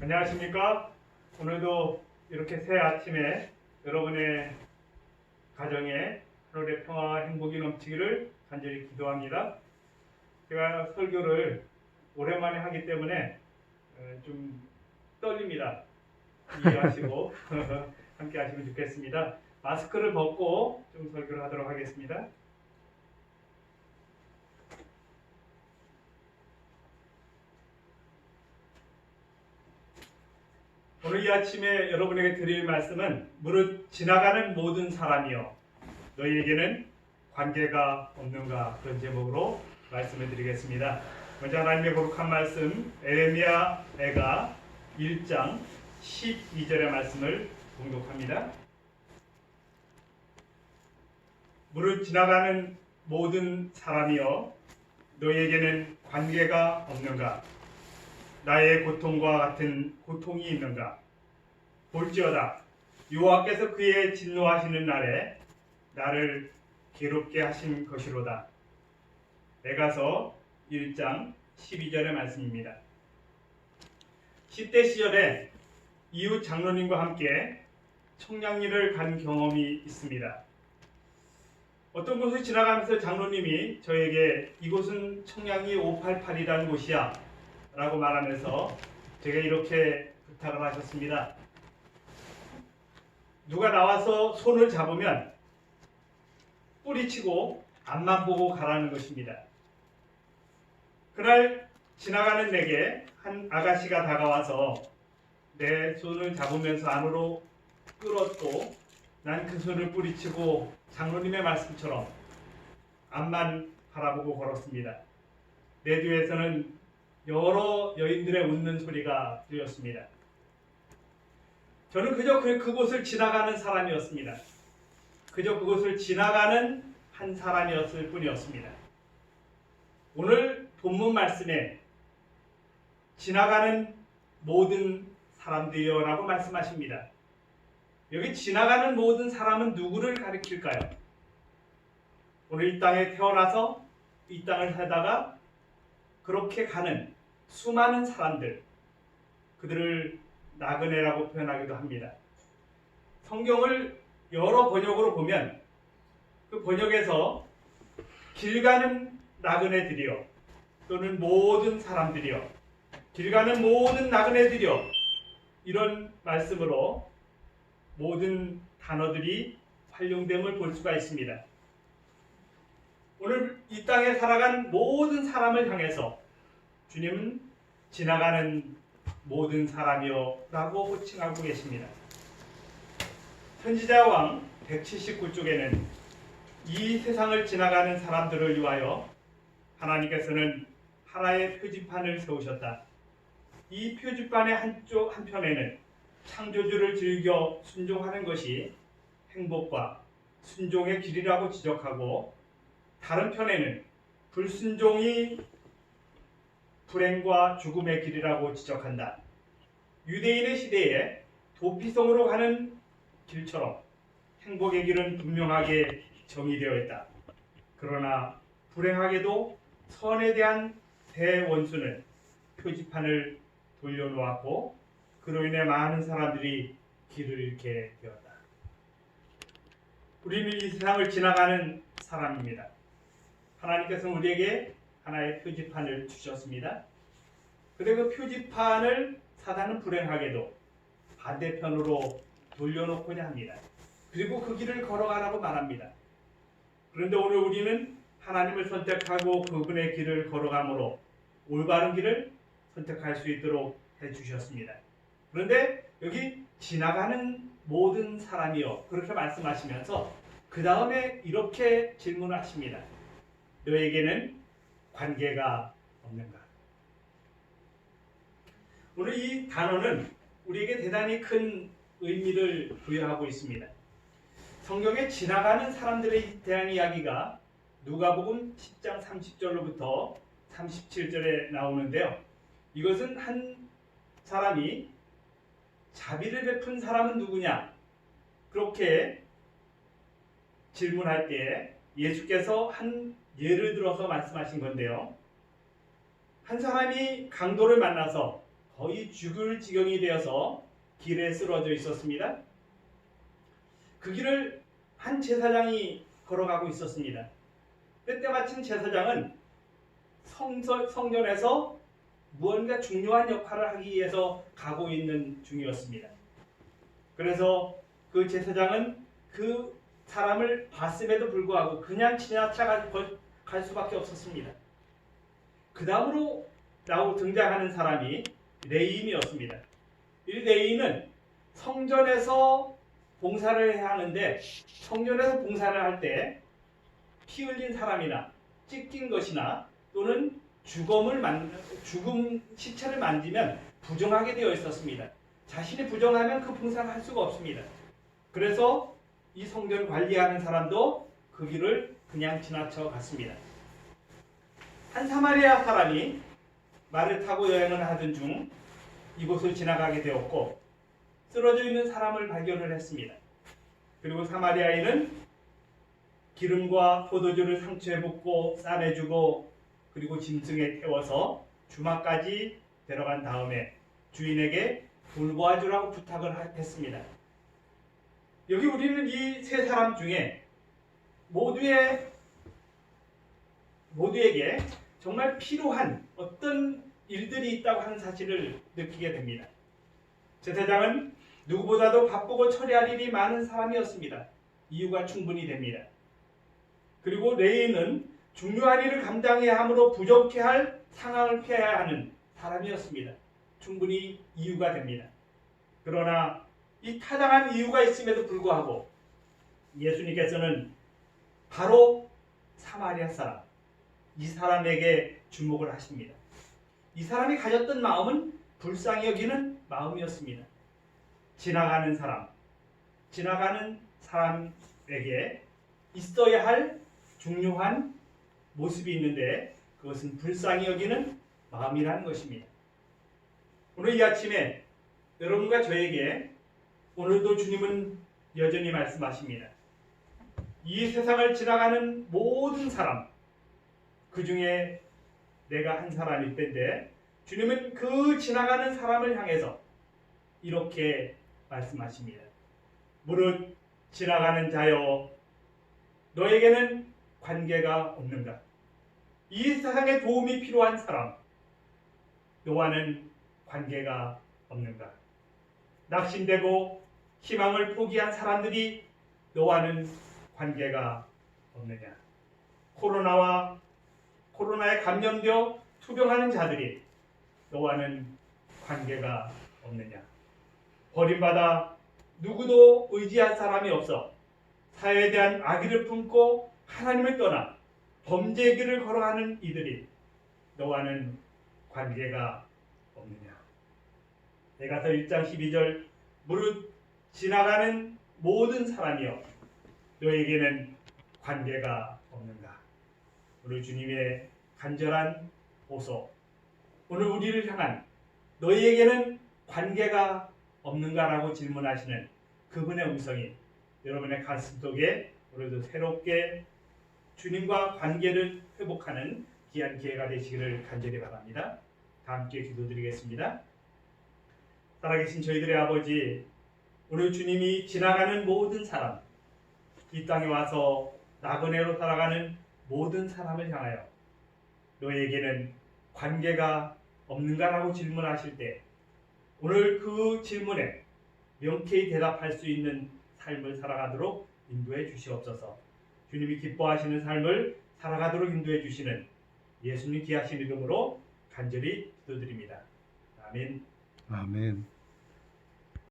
안녕하십니까? 오늘도 이렇게 새 아침에 여러분의 가정에 하루의 평화와 행복이 넘치기를 간절히 기도합니다. 제가 설교를 오랜만에 하기 때문에 좀 떨립니다. 이해하시고 함께 하시면 좋겠습니다. 마스크를 벗고 좀 설교를 하도록 하겠습니다. 오늘 이 아침에 여러분에게 드릴 말씀은 무릇 지나가는 모든 사람이여 너희에게는 관계가 없는가, 그런 제목으로 말씀을 드리겠습니다. 먼저 하나님의 거룩한 말씀 에레미야가 1장 12절의 말씀을 봉독합니다. 무릇 지나가는 모든 사람이여 너희에게는 관계가 없는가, 나의 고통과 같은 고통이 있는가? 볼지어다 여호와께서 그의 진노하시는 날에 나를 괴롭게 하신 것이로다. 에가서 1장 12절의 말씀입니다. 10대 시절에 이웃 장로님과 함께 청량리를 간 경험이 있습니다. 어떤 곳을 지나가면서 장로님이 저에게 이곳은 청량리 588이라는 곳이야 라고 말하면서 제가 이렇게 부탁을 하셨습니다. 누가 나와서 손을 잡으면 뿌리치고 앞만 보고 가라는 것입니다. 그날 지나가는 내게 한 아가씨가 다가와서 내 손을 잡으면서 안으로 끌었고 난 그 손을 뿌리치고 장로님의 말씀처럼 앞만 바라보고 걸었습니다. 내 뒤에서는 여러 여인들의 웃는 소리가 들렸습니다. 저는 그저 그곳을 지나가는 사람이었습니다. 그저 그곳을 지나가는 한 사람이었을 뿐이었습니다. 오늘 본문 말씀에 지나가는 모든 사람들이여 라고 말씀하십니다. 여기 지나가는 모든 사람은 누구를 가리킬까요? 오늘 이 땅에 태어나서 이 땅을 살다가 그렇게 가는 수많은 사람들, 그들을 나그네라고 표현하기도 합니다. 성경을 여러 번역으로 보면 그 번역에서 길 가는 나그네들이여 또는 모든 사람들이여, 길 가는 모든 나그네들이여, 이런 말씀으로 모든 단어들이 활용됨을 볼 수가 있습니다. 오늘 이 땅에 살아간 모든 사람을 향해서 주님은 지나가는 모든 사람이여 라고 호칭하고 계십니다. 선지자왕 179쪽에는 이 세상을 지나가는 사람들을 위하여 하나님께서는 하나의 표지판을 세우셨다. 이 표지판의 한편에는 창조주를 즐겨 순종하는 것이 행복과 순종의 길이라고 지적하고, 다른 편에는 불순종이 불행과 죽음의 길이라고 지적한다. 유대인의 시대에 도피성으로 가는 길처럼 행복의 길은 분명하게 정의되어 있다. 그러나 불행하게도 선에 대한 대원수는 표지판을 돌려놓았고 그로 인해 많은 사람들이 길을 잃게 되었다. 우리는 이 세상을 지나가는 사람입니다. 하나님께서 우리에게 하나의 표지판을 주셨습니다. 그런데 그 표지판을 사단은 불행하게도 반대편으로 돌려놓고자 합니다. 그리고 그 길을 걸어가라고 말합니다. 그런데 오늘 우리는 하나님을 선택하고 그분의 길을 걸어가므로 올바른 길을 선택할 수 있도록 해주셨습니다. 그런데 여기 지나가는 모든 사람이요 그렇게 말씀하시면서 그 다음에 이렇게 질문하십니다. 너에게는 관계가 없는가? 오늘 이 단어는 우리에게 대단히 큰 의미를 부여하고 있습니다. 성경에 지나가는 사람들에 대한 이야기가 누가복음 10장 30절로부터 37절에 나오는데요. 이것은 한 사람이 자비를 베푼 사람은 누구냐? 그렇게 질문할 때 예수께서 한 예를 들어서 말씀하신 건데요. 한 사람이 강도를 만나서 거의 죽을 지경이 되어서 길에 쓰러져 있었습니다. 그 길을 한 제사장이 걸어가고 있었습니다. 그때 마침 제사장은 성전에서 무언가 중요한 역할을 하기 위해서 가고 있는 중이었습니다. 그래서 그 제사장은 그 사람을 봤음에도 불구하고 그냥 지나쳐 갈 수밖에 없었습니다. 그 다음으로 등장하는 사람이 레위인이었습니다. 이 레위인은 성전에서 봉사를 해야 하는데, 성전에서 봉사를 할 때 피 흘린 사람이나 찢긴 것이나 또는 죽음 시체를 만지면 부정하게 되어 있었습니다. 자신이 부정하면 그 봉사를 할 수가 없습니다. 그래서 이 성전을 관리하는 사람도 그 길을 그냥 지나쳐 갔습니다. 한 사마리아 사람이 말을 타고 여행을 하던 중 이곳을 지나가게 되었고, 쓰러져 있는 사람을 발견을 했습니다. 그리고 사마리아인은 기름과 포도주를 상처에 붓고 싸매주고 그리고 짐승에 태워서 주막까지 데려간 다음에 주인에게 돌보아주라고 부탁을 했습니다. 여기 우리는 이 세 사람 중에 모두에게 정말 필요한 어떤 일들이 있다고 하는 사실을 느끼게 됩니다. 제사장은 누구보다도 바쁘고 처리할 일이 많은 사람이었습니다. 이유가 충분히 됩니다. 그리고 레위인은 중요한 일을 감당해야 하므로 부족해 할 상황을 피해야 하는 사람이었습니다. 충분히 이유가 됩니다. 그러나 이 타당한 이유가 있음에도 불구하고 예수님께서는 바로 사마리아 사람, 이 사람에게 주목을 하십니다. 이 사람이 가졌던 마음은 불쌍히 여기는 마음이었습니다. 지나가는 사람에게 있어야 할 중요한 모습이 있는데 그것은 불쌍히 여기는 마음이라는 것입니다. 오늘 이 아침에 여러분과 저에게 오늘도 주님은 여전히 말씀하십니다. 이 세상을 지나가는 모든 사람, 그 중에 내가 한 사람일 텐데 주님은 그 지나가는 사람을 향해서 이렇게 말씀하십니다. 무릇 지나가는 자여, 너에게는 관계가 없는가? 이 세상에 도움이 필요한 사람, 너와는 관계가 없는가? 낙심되고 희망을 포기한 사람들이 너와는 관계가 없느냐? 코로나에 감염되어 투병하는 자들이 너와는 관계가 없느냐? 버림받아 누구도 의지할 사람이 없어 사회에 대한 악의를 품고 하나님을 떠나 범죄의 길을 걸어가는 이들이 너와는 관계가 없느냐? 에가서 1장 12절 무릇 지나가는 모든 사람이여 너에게는 관계가 없는가? 오늘 주님의 간절한 호소, 오늘 우리를 향한 너희에게는 관계가 없는가라고 질문하시는 그분의 음성이 여러분의 가슴 속에 오늘도 새롭게 주님과 관계를 회복하는 귀한 기회가 되시기를 간절히 바랍니다. 다 함께 기도드리겠습니다. 살아계신 저희들의 아버지, 오늘 주님이 지나가는 모든 사람, 이 땅에 와서 나그네로 살아가는 모든 사람을 향하여 너에게는 관계가 없는가라고 질문하실 때 오늘 그 질문에 명쾌히 대답할 수 있는 삶을 살아가도록 인도해 주시옵소서. 주님이 기뻐하시는 삶을 살아가도록 인도해 주시는 예수님 귀하신 이름으로 간절히 기도드립니다. 아멘. 아멘.